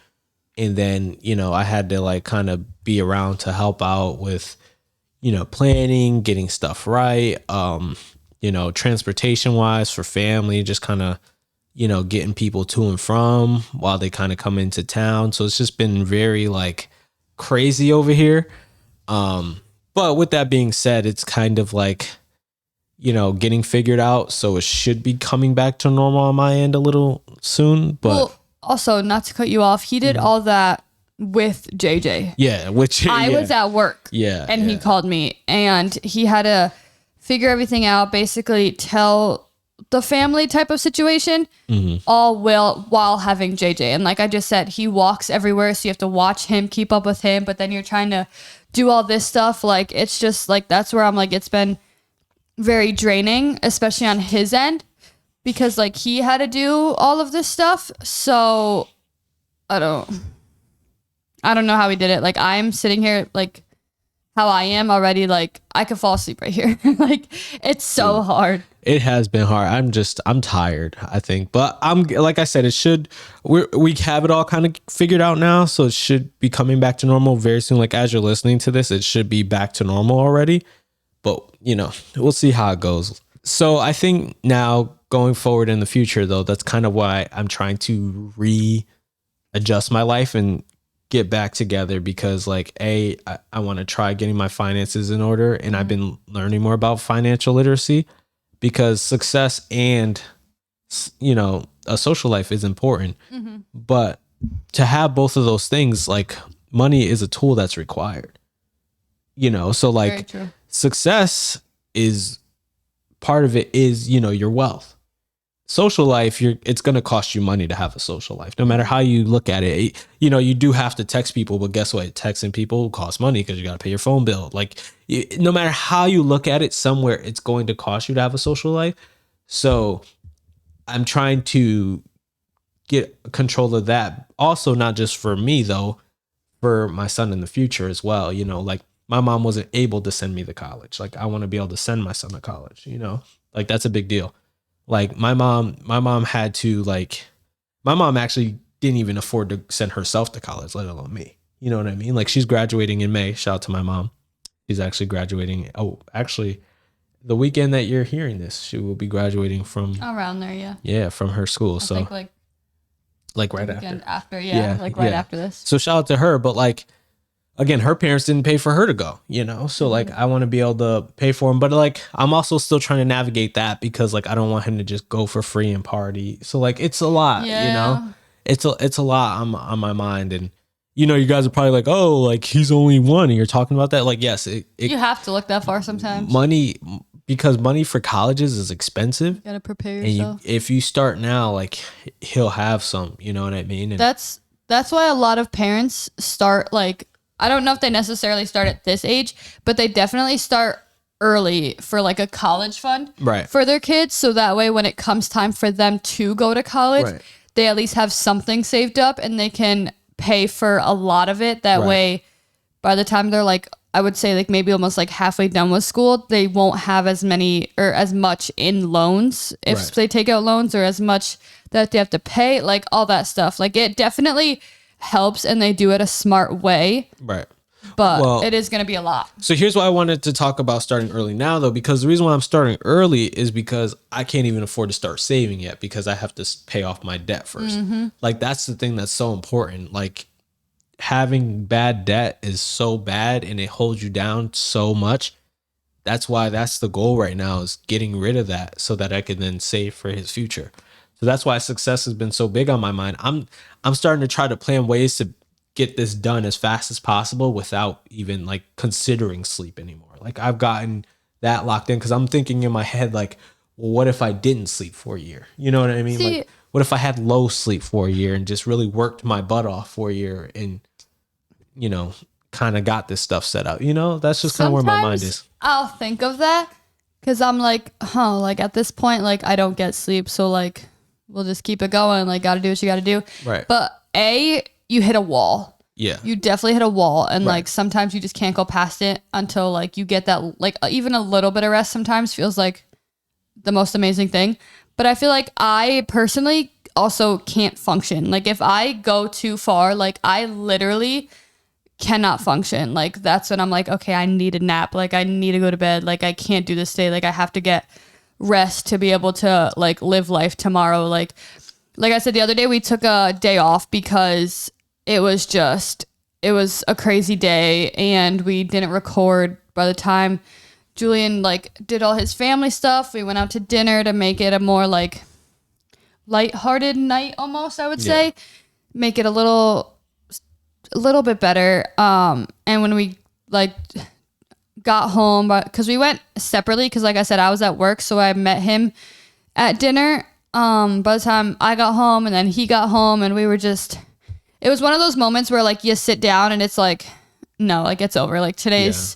And then, I had to like kind of be around to help out with, planning, getting stuff right. Transportation wise for family, just kind of, getting people to and from while they kind of come into town. So it's just been very like crazy over here. But with that being said, it's kind of like, getting figured out. So it should be coming back to normal on my end a little soon. But also, not to cut you off, he did all that with JJ. Yeah, which I was at work. Yeah. And he called me and he had to figure everything out, basically tell the family type of situation, all while having JJ. And like I just said, he walks everywhere. So you have to watch him, keep up with him. But then you're trying to do all this stuff. Like, it's just like, that's where I'm like, it's been very draining, especially on his end, because like he had to do all of this stuff. So I don't know how we did it. Like, I'm sitting here, like, how I am already, like, I could fall asleep right here. Like, it's so hard. It has been hard. I'm tired, I think. But like I said, we have it all kind of figured out now. So it should be coming back to normal very soon. Like, as you're listening to this, it should be back to normal already. But, we'll see how it goes. So I think now going forward in the future, though, that's kind of why I'm trying to readjust my life and get back together, because like I want to try getting my finances in order, and I've been learning more about financial literacy, because success and a social life is important, but to have both of those things, like money is a tool that's required, so like success is part of it is your wealth. Social life, it's going to cost you money to have a social life, no matter how you look at it. You do have to text people, but guess what? Texting people costs money because you got to pay your phone bill. Like, no matter how you look at it, somewhere it's going to cost you to have a social life. So I'm trying to get control of that. Also, not just for me, though, for my son in the future as well. Like, my mom wasn't able to send me to college. Like, I want to be able to send my son to college, like that's a big deal. Like, my mom had to, like, my mom actually didn't even afford to send herself to college, let alone me. You know what I mean? Like, she's graduating in May. Shout out to my mom. She's actually graduating. Oh, actually, the weekend that you're hearing this, she will be graduating from around there. Yeah. Yeah, from her school. I think like right after. Yeah. Like right after this. So shout out to her. But like, again, her parents didn't pay for her to go, so like I want to be able to pay for him, but like I'm also still trying to navigate that, because like I don't want him to just go for free and party. So like it's a lot, it's a lot on my mind. And you guys are probably like, oh, like he's only one and you're talking about that. Like, yes, you have to look that far sometimes. Because money for colleges is expensive. You gotta prepare yourself. And if you start now, like he'll have some, you know what I mean? And that's why a lot of parents start, like, I don't know if they necessarily start at this age, but they definitely start early for like a college fund for their kids. So that way, when it comes time for them to go to college, they at least have something saved up and they can pay for a lot of it. That way, by the time they're like, I would say like maybe almost like halfway done with school, they won't have as many or as much in loans if they take out loans, or as much that they have to pay, like all that stuff. Like, it definitely helps, and they do it a smart way, but it is going to be a lot. So here's why I wanted to talk about starting early now, though, because the reason why I'm starting early is because I can't even afford to start saving yet, because I have to pay off my debt first. Like, that's the thing that's so important. Like, having bad debt is so bad and it holds you down so much. That's why that's the goal right now, is getting rid of that so that I can then save for his future. So that's why success has been so big on my mind. I'm starting to try to plan ways to get this done as fast as possible without even like considering sleep anymore. Like, I've gotten that locked in, because I'm thinking in my head, like, well, what if I didn't sleep for a year? You know what I mean? Like, what if I had low sleep for a year and just really worked my butt off for a year and, kind of got this stuff set up? That's just kind of where my mind is. I'll think of that, because I'm like, like at this point, like I don't get sleep. So like, we'll just keep it going. Like, got to do what you got to do. Right. But you hit a wall. Yeah. You definitely hit a wall. And like, sometimes you just can't go past it until like you get that, like even a little bit of rest sometimes feels like the most amazing thing. But I feel like I personally also can't function. Like, if I go too far, like I literally cannot function. Like, that's when I'm like, okay, I need a nap. Like, I need to go to bed. Like, I can't do this today. Like, I have to get rest to be able to like live life tomorrow. Like I said the other day, we took a day off because it was a crazy day, and we didn't record by the time Julian like did all his family stuff. We went out to dinner to make it a more like lighthearted night, almost, I would say. Make it a little bit better. And when we like got home, because we went separately, because like I said, I was at work, so I met him at dinner. By the time I got home and then he got home, and it was one of those moments where like you sit down and it's like, no, like it's over. Like today's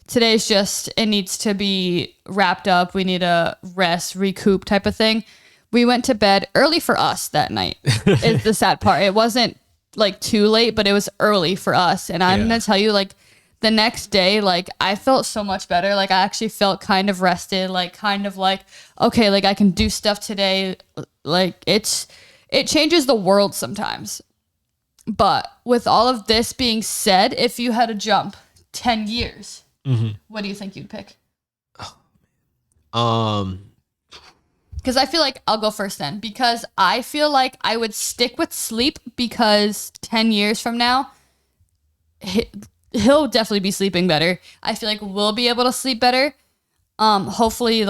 just, it needs to be wrapped up. We need a rest, recoup type of thing. We went to bed early for us that night is the sad part. It wasn't like too late, but it was early for us. And I'm gonna tell you, like, the next day, like, I felt so much better. Like, I actually felt kind of rested, like, kind of like, okay, like, I can do stuff today. Like, it changes the world sometimes. But with all of this being said, if you had to jump 10 years, what do you think you'd pick? Because I feel like I'll go first then, because I feel like I would stick with sleep, because 10 years from now, he'll definitely be sleeping better. I feel like we'll be able to sleep better. Hopefully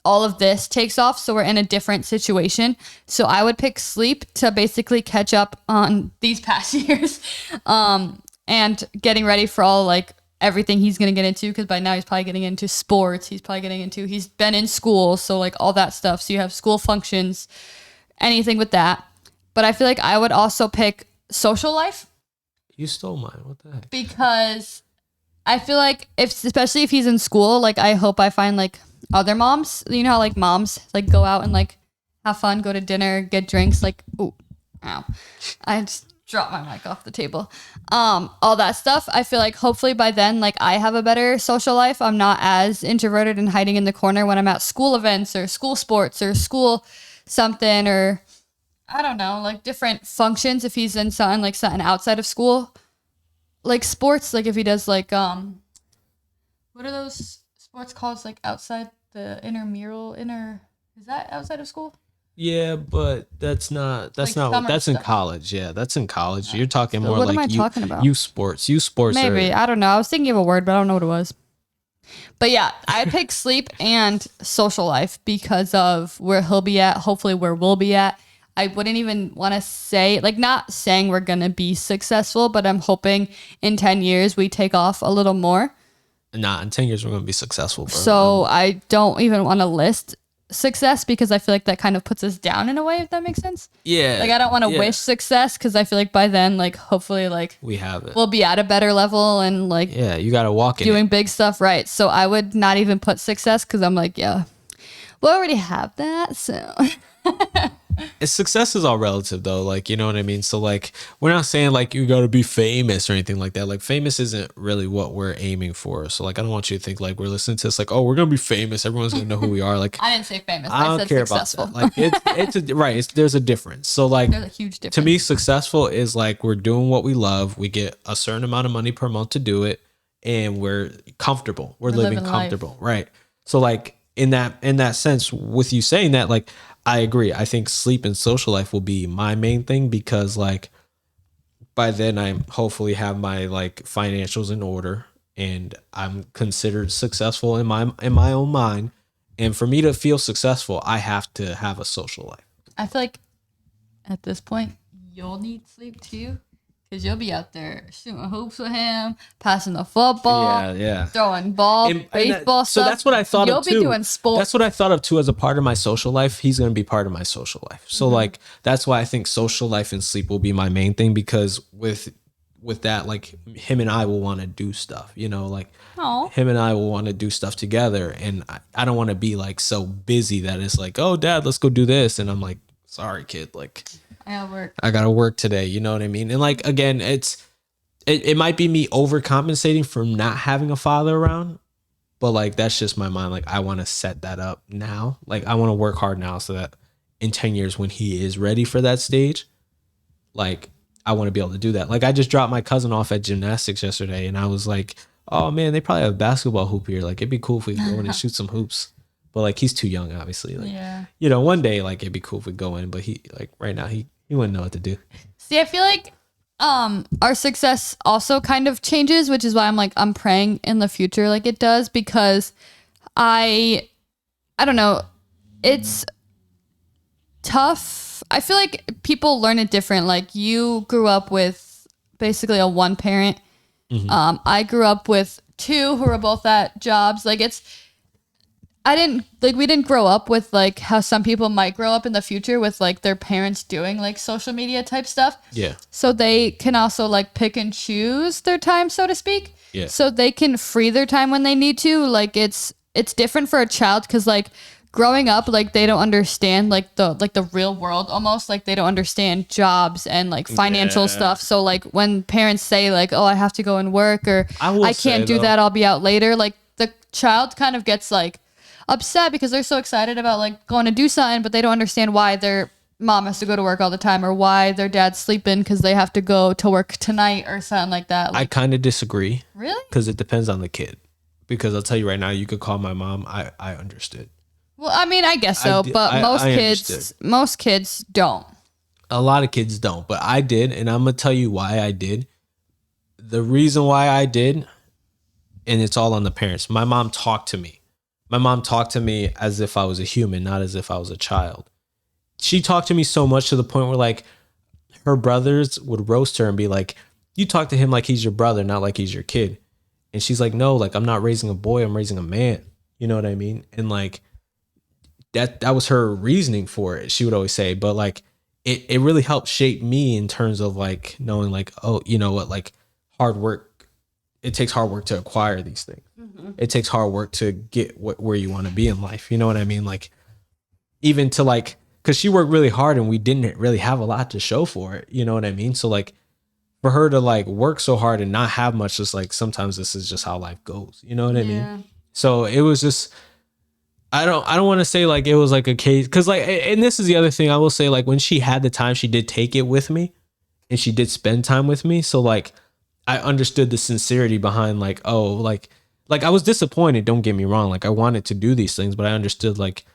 all of this takes off, so we're in a different situation. So I would pick sleep to basically catch up on these past years, and getting ready for all, like, everything he's going to get into, because by now he's probably getting into sports. He's been in school. So, like, all that stuff. So you have school functions, anything with that. But I feel like I would also pick social life. You stole mine. What the heck? Because I feel like especially if he's in school, like, I hope I find, like, other moms, you know how, like, moms, like, go out and, like, have fun, go to dinner, get drinks, like, ooh, ow. I just dropped my mic off the table. All that stuff. I feel like hopefully by then, like, I have a better social life. I'm not as introverted and hiding in the corner when I'm at school events or school sports or school something, or I don't know, like, different functions. If he's in something outside of school, like sports, like if he does, like, what are those sports called? It's, like, outside the is that outside of school? Yeah, but that's in stuff. college. Yeah, that's in college. You're talking more what like am I talking about? youth sports. Youth sports. Maybe. I don't know. I was thinking of a word, but I don't know what it was. But yeah, I pick sleep and social life because of where he'll be at, hopefully where we'll be at. I wouldn't even want to say, like, not saying we're going to be successful, but I'm hoping in 10 years we take off a little more. Nah, in 10 years we're going to be successful, bro. So I don't even want to list success, because I feel like that kind of puts us down in a way, if that makes sense. Yeah. Like, I don't want to wish success, because I feel like by then, like, hopefully, like, we have it. We'll be at a better level and, like, yeah, you got to walk in doing big stuff, right? So I would not even put success, because I'm like, yeah, we already have that, so. Success is all relative, though, like, you know what I mean? So, like, we're not saying, like, you got to be famous or anything like that. Like, famous isn't really what we're aiming for. So, like, I don't want you to think, like, we're listening to this, like, oh, we're gonna be famous, everyone's gonna know who we are. Like, I didn't say famous, I don't said care successful. about that. Like, right, there's a difference. So, like, there's a huge difference. To me, successful is, like, we're doing what we love, we get a certain amount of money per month to do it, and we're comfortable, we're living comfortable life. Right? So, like, in that sense, with you saying that, like, I agree. I think sleep and social life will be my main thing, because, like, by then I hopefully have my, like, financials in order and I'm considered successful in my own mind. And for me to feel successful, I have to have a social life. I feel like at this point you'll need sleep too, because you'll be out there shooting hoops with him, passing the football, throwing ball, baseball stuff. So that's what I thought of too. You'll be doing sports. That's what I thought of too as a part of my social life. He's going to be part of my social life. So like, that's why I think social life and sleep will be my main thing, because with that, like, him and I will want to do stuff, you know, like him and I will want to do stuff together. And I don't want to be, like, so busy that it's like, oh, Dad, let's go do this. And I'm like, sorry, kid, like, I gotta work today. You know what I mean? And, like, again, it might be me overcompensating for not having a father around, but, like, that's just my mind. Like, I want to set that up now. Like, I want to work hard now so that in 10 years when he is ready for that stage, like, I want to be able to do that. Like, I just dropped my cousin off at gymnastics yesterday, and I was like, oh man, they probably have a basketball hoop here. Like, it'd be cool if we could go in and shoot some hoops. But, like, he's too young, obviously. Like, you know, one day, like, it'd be cool if we go in, but he, like, right now, he wouldn't know what to do. See, I feel like our success also kind of changes, which is why I'm praying in the future like it does, because I don't know, it's tough. I feel like people learn it different. Like, you grew up with basically a one parent. I grew up with two who were both at jobs. Like, we didn't grow up with, like, how some people might grow up in the future with, like, their parents doing, like, social media type stuff. Yeah. So they can also, like, pick and choose their time, so to speak. Yeah. So they can free their time when they need to. Like, it's different for a child, because, like, growing up, like they don't understand like the real world almost. Like they don't understand jobs and like financial stuff. So like when parents say like, oh, I have to go and work, or I can't do that, I'll be out later. Like the child kind of gets like upset because they're so excited about like going to do something, but they don't understand why their mom has to go to work all the time, or why their dad's sleeping because they have to go to work tonight or something like that. Like, I kind of disagree. Really? Because it depends on the kid. Because I'll tell you right now, you could call my mom. I understood. Well, I mean, I guess so, but most kids don't. A lot of kids don't, but I did, and I'm gonna tell you why I did. The reason why I did, and it's all on the parents. My mom talked to me. My mom talked to me as if I was a human, not as if I was a child. She talked to me so much to the point where like her brothers would roast her and be like, you talk to him like he's your brother, not like he's your kid. And she's like, no, like I'm not raising a boy, I'm raising a man. You know what I mean? And like that was her reasoning for it. She would always say, but like it really helped shape me in terms of like knowing like, oh, you know what, like hard work, it takes hard work to acquire these things. Mm-hmm. It takes hard work to get where you want to be in life. You know what I mean? Like even to like, because she worked really hard and we didn't really have a lot to show for it. You know what I mean? So like for her to like work so hard and not have much, just like sometimes this is just how life goes. You know what I mean? So it was just, I don't want to say like it was like a case, because like, and this is the other thing I will say, like when she had the time, she did take it with me and she did spend time with me. So like I understood the sincerity behind like, oh, like I was disappointed. Don't get me wrong. Like I wanted to do these things, but I understood like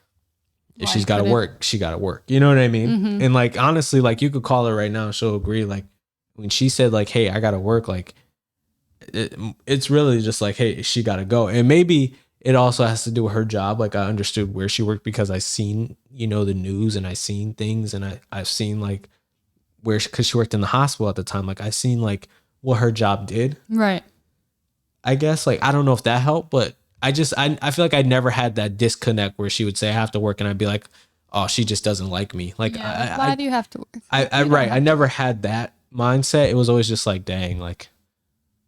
if she's got to work, she got to work. You know what I mean? Mm-hmm. And like, honestly, like you could call her right now and she'll agree. Like when she said like, hey, I got to work, like it's really just like, hey, she got to go. And maybe it also has to do with her job. Like I understood where she worked because I seen, you know, the news and I seen things and I've seen like because she worked in the hospital at the time. Like I seen like what her job did. Right. I guess like, I don't know if that helped, but I feel like I never had that disconnect where she would say I have to work and I'd be like, oh, she just doesn't like me. Like, why do you have to work? I never had that mindset. It was always just like, dang, like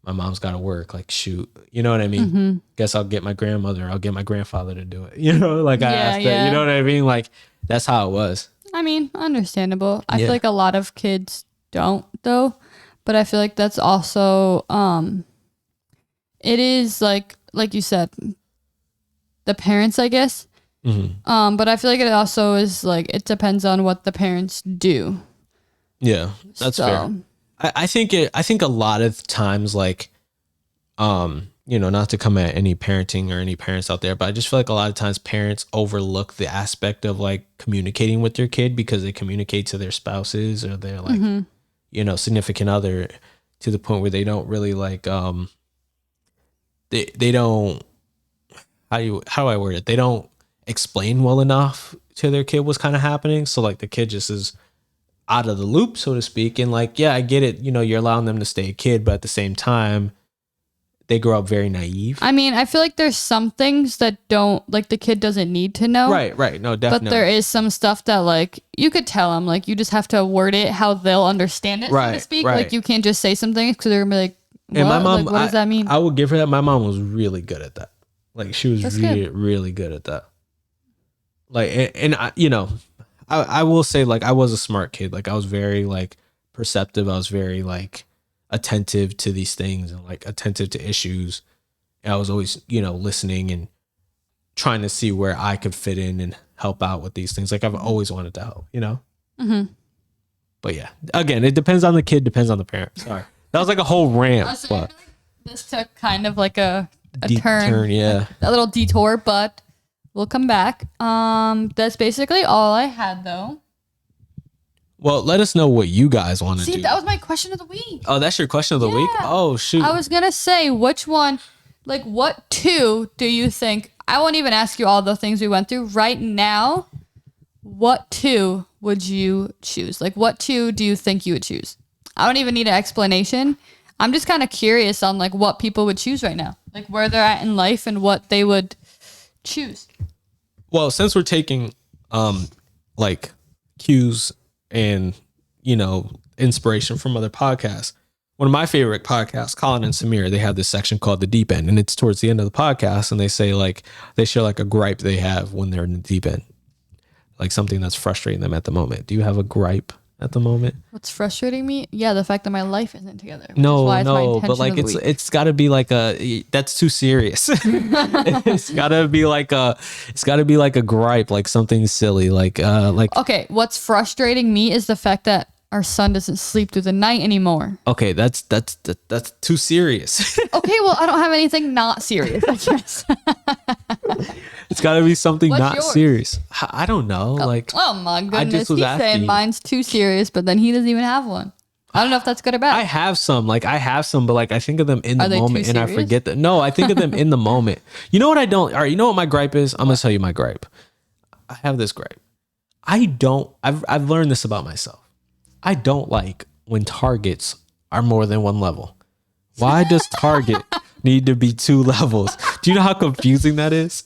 my mom's got to work. Like, shoot, you know what I mean? Mm-hmm. Guess I'll get my grandmother. I'll get my grandfather to do it. You know, like I asked that, you know what I mean? Like that's how it was. I mean, understandable. I feel like a lot of kids don't though, but I feel like that's also, it is like you said, the parents, I guess. Mm-hmm. But I feel like it also is like, it depends on what the parents do. Yeah, that's fair. I think a lot of times, like, you know, not to come at any parenting or any parents out there, but I just feel like a lot of times parents overlook the aspect of like communicating with their kid because they communicate to their spouses or their like, mm-hmm. you know, significant other to the point where they don't really like, they don't, how do I word it? They don't explain well enough to their kid what's kind of happening. So like the kid just is out of the loop, so to speak. And like, yeah, I get it. You know, you're allowing them to stay a kid, but at the same time, they grow up very naive. I mean, I feel like there's some things that don't, like the kid doesn't need to know. Right. No, definitely. But there is some stuff that like, you could tell them, like, you just have to word it how they'll understand it, so to speak. Right. Like you can't just say something because they're going to be like, what? And my mom, like, what does that mean? I would give her that. My mom was really good at that. Like she was really good at that. Like, and I, you know, I will say like I was a smart kid. Like I was very like perceptive. I was very like attentive to these things and like attentive to issues. And I was always, you know, listening and trying to see where I could fit in and help out with these things. Like I've always wanted to help, you know? Mm-hmm. But yeah, again, it depends on the kid, depends on the parent. Sorry. That was like a whole rant. But this took kind of like a turn. Yeah. A little detour, but we'll come back. That's basically all I had though. Well, let us know what you guys want to do. See, that was my question of the week. Oh, that's your question of the week? Oh, shoot. I was going to say, which one, like what two do you think, I won't even ask you all the things we went through right now. What two would you choose? Like what two do you think you would choose? I don't even need an explanation. I'm just kind of curious on like what people would choose right now, like where they're at in life and what they would choose. Well, since we're taking like cues and, you know, inspiration from other podcasts, one of my favorite podcasts, Colin and Samir, they have this section called The Deep End, and it's towards the end of the podcast, and they say like they share like a gripe they have when they're in the deep end, like something that's frustrating them at the moment. Do you have a gripe at the moment? What's frustrating me? Yeah, the fact that my life isn't together. No, but like it's got to be like that's too serious. It's got to be like a gripe, like something silly, like. Okay, what's frustrating me is the fact that our son doesn't sleep through the night anymore. Okay, that's too serious. Okay, well, I don't have anything not serious, I guess. It's got to be something What's not yours? serious. I don't know. Oh my goodness, just was he's asking saying you. mine's too serious, but then he doesn't even have one. I don't know if that's good or bad. I have some, but like I think of them in the Are they too moment and I serious? forget that. No, I think of them in the moment. You know what I don't? All right, you know what my gripe is? I'm gonna tell you my gripe. I have this gripe. I've learned this about myself. I don't like when targets are more than one level. Why does Target need to be 2 levels? Do you know how confusing that is?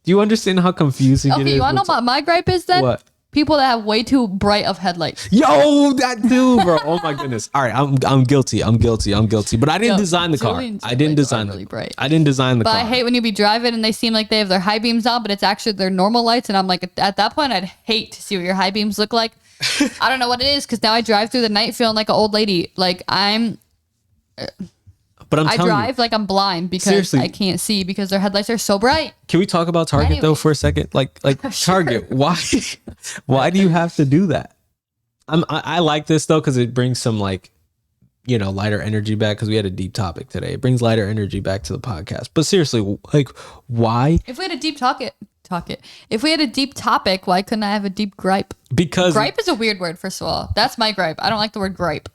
Do you understand how confusing it is? Okay, you want to know what my gripe is then? What? People that have way too bright of headlights. Yo, that dude, bro. Oh my goodness. All right, I'm guilty. But I didn't design the car. Julian's I didn't lights design are the really bright. I didn't design the But car. I hate when you be driving and they seem like they have their high beams on, but it's actually their normal lights. And I'm like, at that point, I'd hate to see what your high beams look like. I don't know what it is, because now I drive through the night feeling like an old lady. Like I telling drive you, like I'm blind because Seriously. I can't see because their headlights are so bright. can we talk about Target though Anyways. for a second? Like Target, why do you have to do that? I like this though because it brings some like, you know, lighter energy back, because we had a deep topic today. It brings lighter energy back to the podcast. But seriously, like why? If we had a deep If we had a deep topic, why couldn't I have a deep gripe? Because Gripe is a weird word, first of all. That's my gripe. I don't like the word gripe.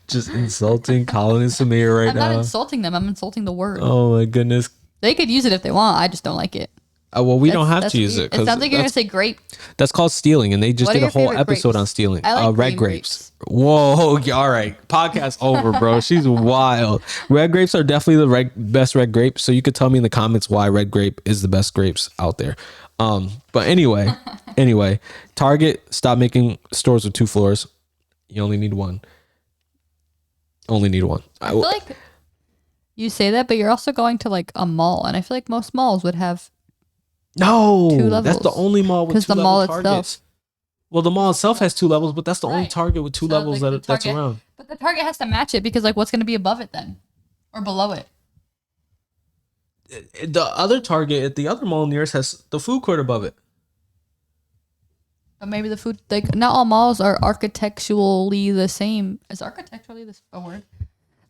just insulting Colin and Samir right I'm not now. insulting them. I'm insulting the word. Oh my goodness. They could use it if they want. I just don't like it. Well, we don't That's- have that's to use weird. it. It sounds like you're gonna that's, say grape. that's called stealing, and they just What did are a your whole favorite episode grapes? on stealing. I like Red green grapes. Whoa, all right. Podcast over, bro. She's wild. Red grapes are definitely the best red grape. So you could tell me in the comments why red grape is the best grapes out there. But anyway, Target stopped making stores with 2 floors. You only need one. Only need one. I feel like you say that, but you're also going to like a mall, and I feel like most malls would have No, 2 that's the levels. only mall with 'Cause 2 the level mall Targets. itself. Well, the mall itself has 2 levels, but that's the only Right. Target with 2 So, levels like, the that's Target- around. But the Target has to match it because like what's going to be above it then, or below it? The other Target at the other mall nearest has the food court above it. But maybe the food, like not all malls are architecturally the same. Is architecturally this a word?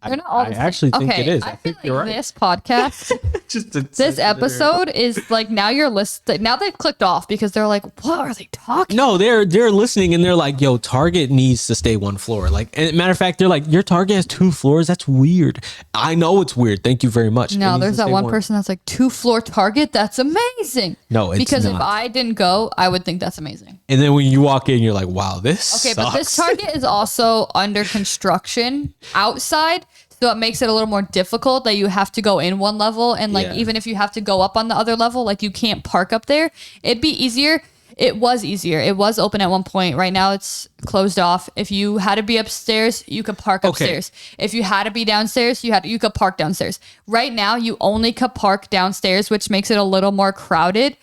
They're not all I the same. actually think Okay, it is. I I think feel you're like right. This podcast, Just this episode is like now you're listening. Now they've clicked off because they're like, what are they talking? No, they're listening and they're like, "Yo, Target needs to stay 1 floor." Like, and matter of fact, they're like, "Your Target has 2 floors. That's weird." I know it's weird. Thank you very much. It No, needs there's to that stay one person that's like 2-floor Target. That's amazing. No, it's because if not. I didn't go, I would think that's amazing. And then when you walk in, you're like, "Wow, this Okay, sucks." but this Target is also under construction outside, so it makes it a little more difficult that you have to go in 1 level, and like Yeah. even if you have to go up on the other level, like you can't park up there. It'd be easier. It was easier. It was open at one point. Right now it's closed off. If you had to be upstairs, you could park Okay. upstairs. If you had to be downstairs, you could park downstairs. Right now you only could park downstairs, which makes it a little more crowded.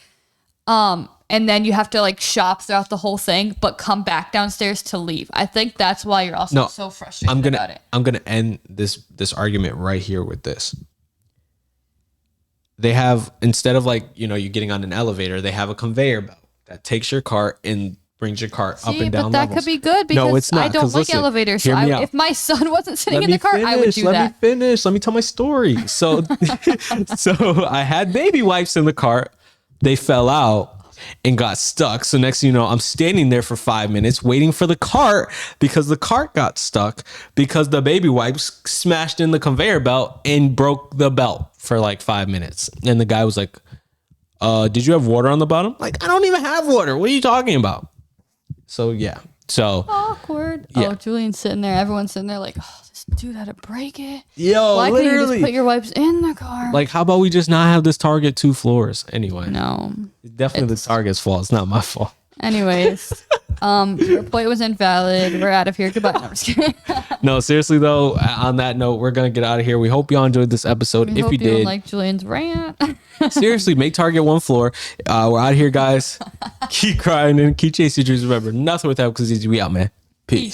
And then you have to like shop throughout the whole thing, but come back downstairs to leave. I think that's why you're also No, so frustrated about it. I'm gonna end this argument right here with this. They have, instead of like, you know, you getting on an elevator, they have a conveyor belt that takes your cart and brings your cart up and down but that levels. could be good because No, it's not, I don't 'cause like listen, elevators. So hear me out. if my son wasn't sitting in the car, I would do Let that. me finish. Let me tell my story. So, so I had baby wipes in the cart. They fell out and got stuck. So next thing you know, I'm standing there for 5 minutes waiting for the cart because the cart got stuck because the baby wipes smashed in the conveyor belt and broke the belt for like 5 minutes. And the guy was like, did you have water on the bottom? Like, I don't even have water. What are you talking about? So yeah. So Awkward. Yeah. Oh, Julian's sitting there. Everyone's sitting there like, oh, this dude had to break it. yo, Why couldn't you literally, just put your wipes in the car? like, how about we just not have this Target 2 floors? Anyway, no. definitely the Target's fault. It's not my fault. Anyways, your point was invalid. We're out of here. Goodbye. No, I'm just kidding. No, seriously though, on that note, we're gonna get out of here. We hope y'all enjoyed this episode. We if hope you did, like Julian's rant. seriously, make target one floor. We're out of here, guys. Keep crying and keep chasing your dreams. Remember, nothing without because we out, man. Peace.